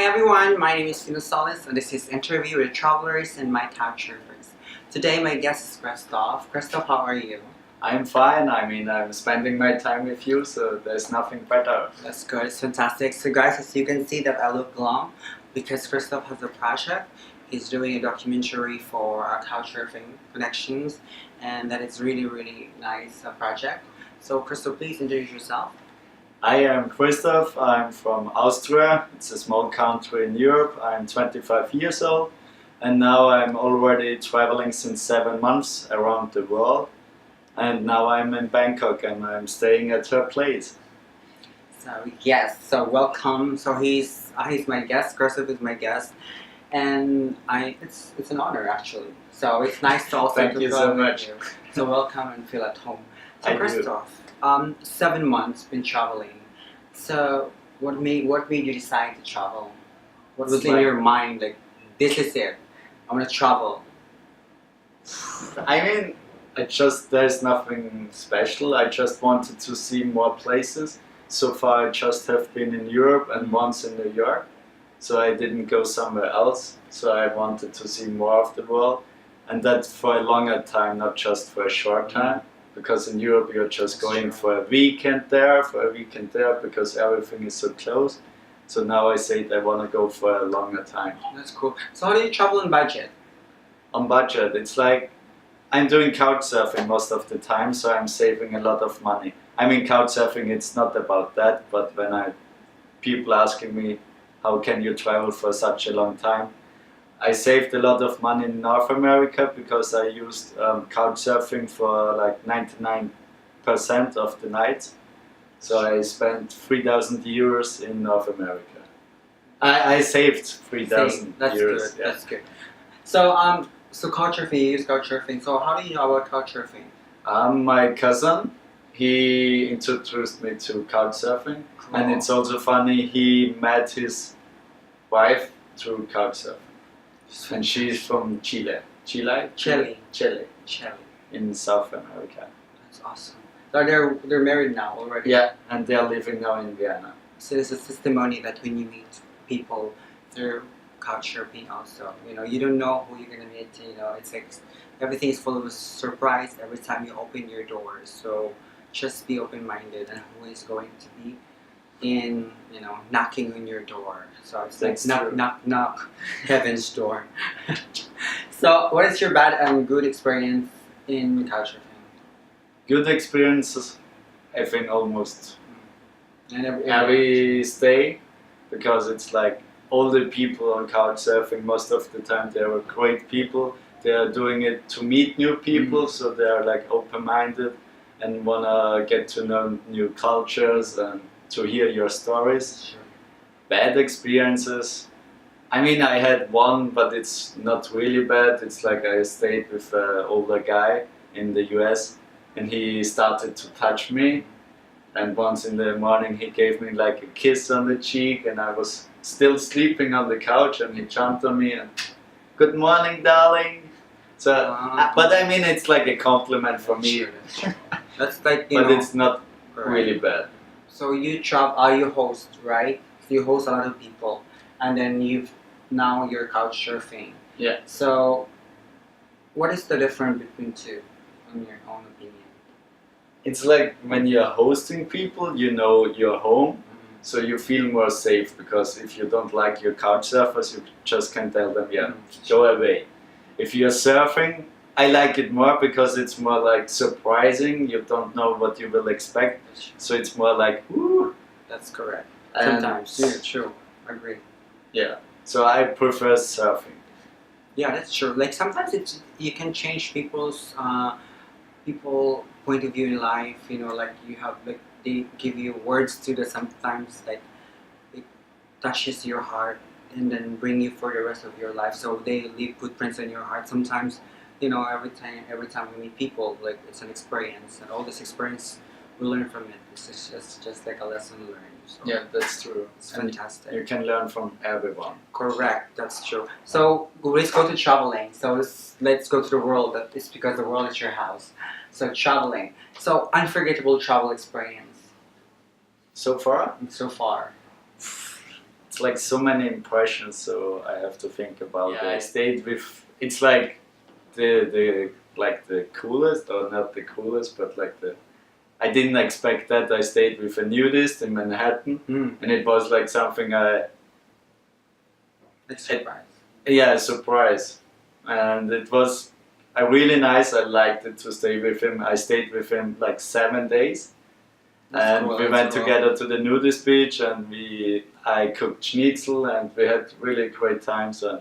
Hi everyone, my name is Fiona Solis and this is Interview with Travelers and my Couchsurfers. Today my guest is Christoph. Christoph, how are you? I'm fine. I'm spending my time with you, so there's nothing better. That's good, it's fantastic. So guys, as you can see that I look glum because Christoph has a project. He's doing a documentary for our Couchsurfing connections and that is really nice project. So Christoph, please introduce yourself. I am Christoph. I'm from Austria. It's a small country in Europe. I'm 25 years old and now I'm already traveling since 7 months around the world. And now I'm in Bangkok and I'm staying at her place. So yes, so welcome. So he's my guest. Christoph is my guest, and it's an honor actually. So it's nice to also Thank you so much. You. So welcome and feel at home. So I Christoph, 7 months been traveling. So what made you decide to travel? What was in your mind? Like, this is it. I want to travel. There's nothing special. I just wanted to see more places. So far I just have been in Europe and once in New York. So I didn't go somewhere else. So I wanted to see more of the world. And that for a longer time, not just for a short time. Because in Europe you're just going for a weekend there, because everything is so close. So now I said I want to go for a longer time. That's cool. So how do you travel on budget? On budget, it's like I'm doing couchsurfing most of the time, so I'm saving a lot of money. Couchsurfing, it's not about that, but when people asking me, how can you travel for such a long time? I saved a lot of money in North America because I used couchsurfing for like 99% of the nights. So I spent 3,000 euros in North America. I saved 3,000 That's euros. Good. Yeah. That's good. So Couchsurfing, you use Couchsurfing. So how do you know about Couchsurfing? My cousin, he introduced me to Couchsurfing. Cool. And it's also funny, he met his wife through Couchsurfing. And she's from Chile. Chile. In South America. That's awesome. So they're married now already? Yeah, and they're living now in Vienna. So it's a testimony that when you meet people through Couchsurfing also, you don't know who you're gonna meet, it's like everything is full of surprise every time you open your doors. So just be open-minded and who is going to be in, knocking on your door. So it's like knock, heaven's door. So what is your bad and good experience in Couchsurfing? Good experiences, I think almost And every stay, because it's like all the people on Couchsurfing, most of the time they are great people. They are doing it to meet new people, so they are like open-minded and wanna get to know new cultures and to hear your stories. Sure. Bad experiences. I had one, but it's not really bad. It's like I stayed with an older guy in the US and he started to touch me. And once in the morning he gave me like a kiss on the cheek and I was still sleeping on the couch and he jumped on me and, "Good morning, darling." So, but it's like a compliment for me. Sure. That's like, but it's not really bad. So you you host, right? So you host a lot of people, and then now you're Couchsurfing. Yeah. So, what is the difference between two, in your own opinion? It's like when you're hosting people, you know your home, so you feel more safe because if you don't like your couchsurfers, you just can tell them, go away. If you're surfing, I like it more because it's more like surprising. You don't know what you will expect, so it's more like, woo. That's correct. Sometimes. Yeah, true. I agree. Yeah. So I prefer surfing. Yeah, that's true. Like sometimes you can change people's point of view in life. Like you have they give you words to that sometimes like it touches your heart and then bring you for the rest of your life. So they leave footprints in your heart. Sometimes, every time we meet people, like it's an experience, and all this experience we learn from it. It's just like a lesson learned. So yeah, that's true. It's fantastic. You can learn from everyone. Correct, that's true. So let's go to traveling. So let's go to the world. It's because the world is your house. So traveling. So unforgettable travel experience. So far? So far. it's like so many impressions, so I have to think about Yeah, it. I stayed with, it's like the like the coolest, or not the coolest, but like the, I didn't expect that. I stayed with a nudist in Manhattan, and it was like something It's surprise. yeah, a surprise, and it was really nice. I liked it to stay with him. I stayed with him like 7 days. That's And cool, we that's went cool. together to the nudist beach, and I cooked schnitzel, and we had really great times. And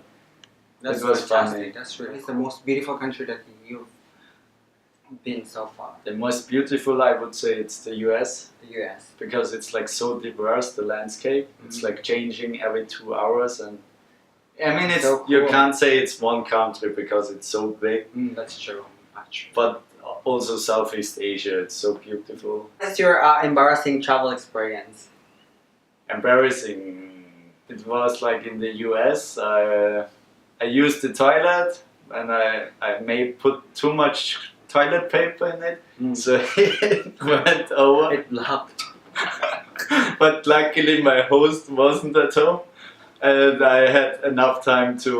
That's it was fantastic. funny. That's really. It's the most beautiful country that you've been so far. The most beautiful, I would say, it's the US, The U.S. because it's like so diverse, the landscape. It's like changing every 2 hours, and I mean, it's So you cool. can't say it's one country because it's so big. That's true. Actually. But also Southeast Asia, it's so beautiful. What's your embarrassing travel experience? Embarrassing. It was like in the US. I used the toilet, and I may put too much toilet paper in it, so it went over. It blocked. But luckily my host wasn't at home, and I had enough time to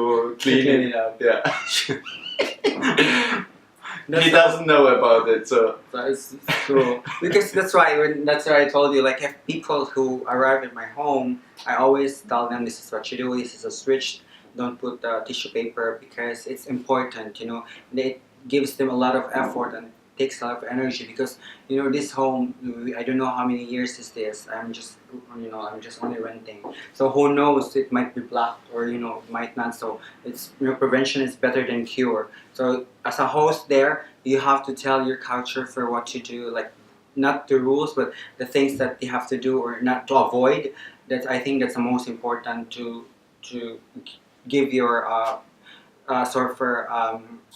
clean it up. Yeah. That's He doesn't know about it, so That's cool. Because that's why I told you, like, if people who arrive at my home, I always tell them this is what you do, this is a switch, don't put tissue paper, because it's important, you know. It gives them a lot of effort and takes a lot of energy, because, you know, this home, I don't know how many years is this. I'm just only renting. So who knows, it might be blocked, or, you know, it might not. So it's, you know, prevention is better than cure. So as a host there, you have to tell your couchsurfer what to do, like, not the rules, but the things that they have to do or not to avoid. That, I think that's the most important, to give your surfer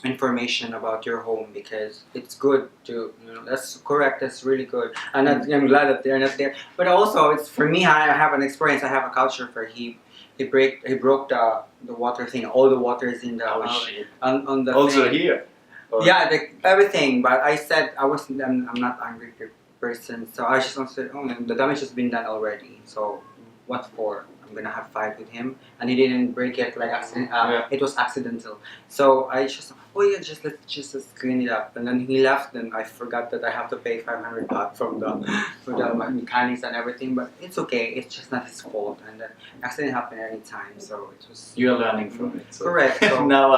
information about your home, because it's good to, you know, that's correct, that's really good. And I'm glad that they're not there. But also, it's for me, I have an experience. I have a couchsurfer. He broke the water thing. All the water is in the shit. on the Also thing. here. Or- Yeah, everything. But I said I'm not angry person. So I just said, oh, the damage has been done already. So what for? I'm gonna have fight with him, and he didn't break it like accident. Yeah. It was accidental. So I just, oh yeah, let's clean it up. And then he left, and I forgot that I have to pay 500 baht from the mechanics and everything. But it's okay. It's just not his fault, and the accident happened any time. So it was. You're learning from it. So. Correct. So Now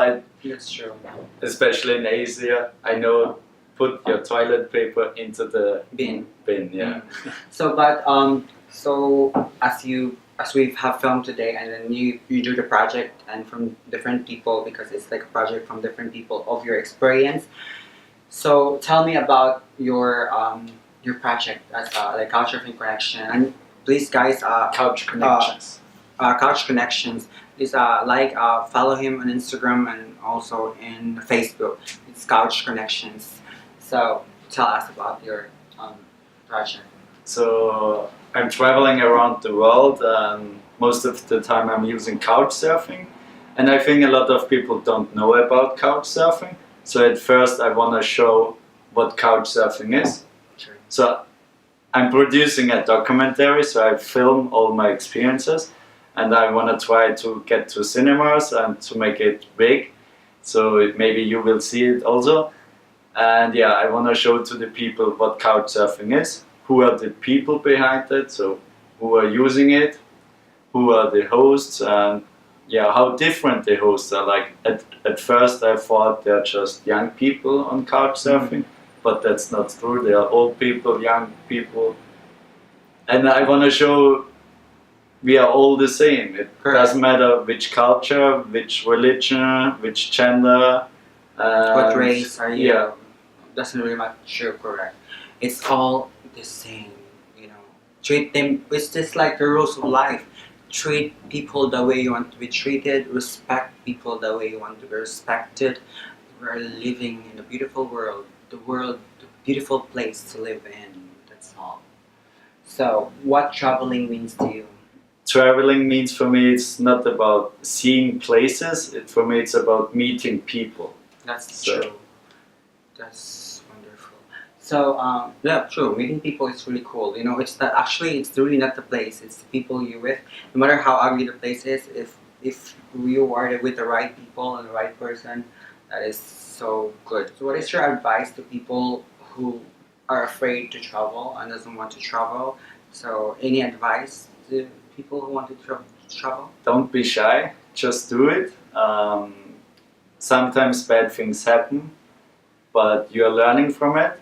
that's true. especially in Asia, I know, put your toilet paper into the Bin. yeah. So, but so as we have filmed today, and then you do the project, and from different people, because it's like a project from different people of your experience. So tell me about your project as like Couchsurfing Connection, and please guys, Couch connections. Couch Connections. Please follow him on Instagram and also in Facebook. It's Couch Connections. So tell us about your project. So I'm traveling around the world, and most of the time I'm using Couchsurfing. And I think a lot of people don't know about Couchsurfing. So at first I want to show what Couchsurfing is. Sure. So I'm producing a documentary, so I film all my experiences, and I want to try to get to cinemas and to make it big. So maybe you will see it also. And yeah, I want to show to the people what Couchsurfing is, who are the people behind it, so who are using it, who are the hosts, and yeah, how different the hosts are. Like at first I thought they're just young people on Couchsurfing, but that's not true. They are old people, young people, and I want to show we are all the same. It Correct. doesn't matter which culture, which religion, which gender, What race are you? Yeah. Doesn't really matter. Sure, correct. It's all the same, you know. Treat them. It's just like the rules of life. Treat people the way you want to be treated. Respect people the way you want to be respected. We're living in a beautiful world. The beautiful place to live in. That's all. So, what traveling means to you? Traveling means for me, it's not about seeing places. For me, it's about meeting people. That's So- true. That's wonderful. So yeah, true. Meeting people is really cool. You know, it's not actually. It's really not the place. It's the people you're with. No matter how ugly the place is, if you are with the right people and the right person, that is so good. So, what is your advice to people who are afraid to travel and doesn't want to travel? So, any advice to people who want to travel? Don't be shy. Just do it. Sometimes bad things happen, but you're learning from it.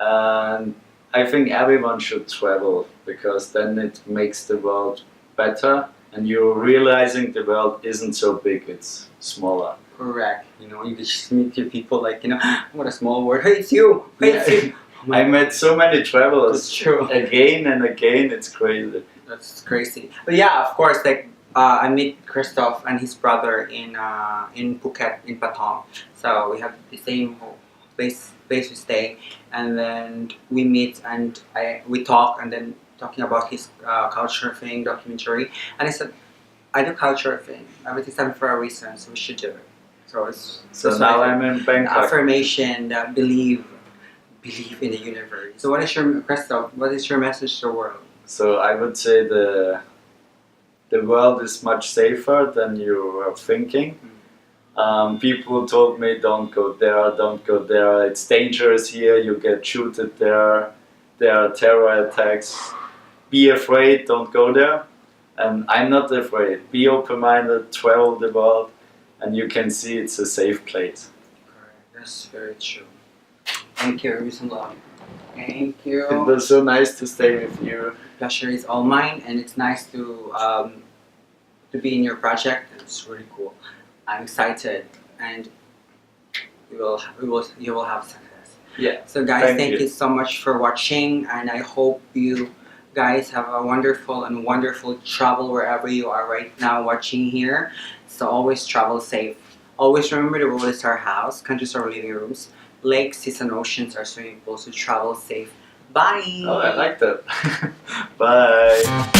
And I think everyone should travel because then it makes the world better and you're realizing the world isn't so big, it's smaller. Correct. You know, you can just meet your people like, you know, what a small word. Hey, it's you. Hey, it's you. Oh I met so many travelers. That's true. Again and again, it's crazy. That's crazy. But yeah, of course, like I meet Christoph and his brother in Phuket, in Patong. So we have the same place we stay, and then we meet and we talk, and then talking about his couchsurfing documentary. And I said, I do couchsurfing. Everything's happened for a reason, so we should do it. So it's So now I'm in Bangkok. affirmation that believe in the universe. So what is your Christoph? What is your message to the world? So I would say the world is much safer than you are thinking. People told me don't go there, it's dangerous here, you get shooted there are terror attacks. Be afraid, don't go there. And I'm not afraid. Be open-minded, travel the world, and you can see it's a safe place. Correct. That's very true. Thank you, Rusamla. Thank you. It was so nice to stay with you. Pleasure is all mine, and it's nice to be in your project. It's really cool. I'm excited, and you will have success. Yeah. So guys, thank you. you so much for watching, and I hope you guys have a wonderful travel wherever you are right now watching here. So always travel safe. Always remember the world is our house, countries are our living rooms, lakes, seas and oceans are swimming pools, so travel safe. Bye! Oh, I like that. Bye.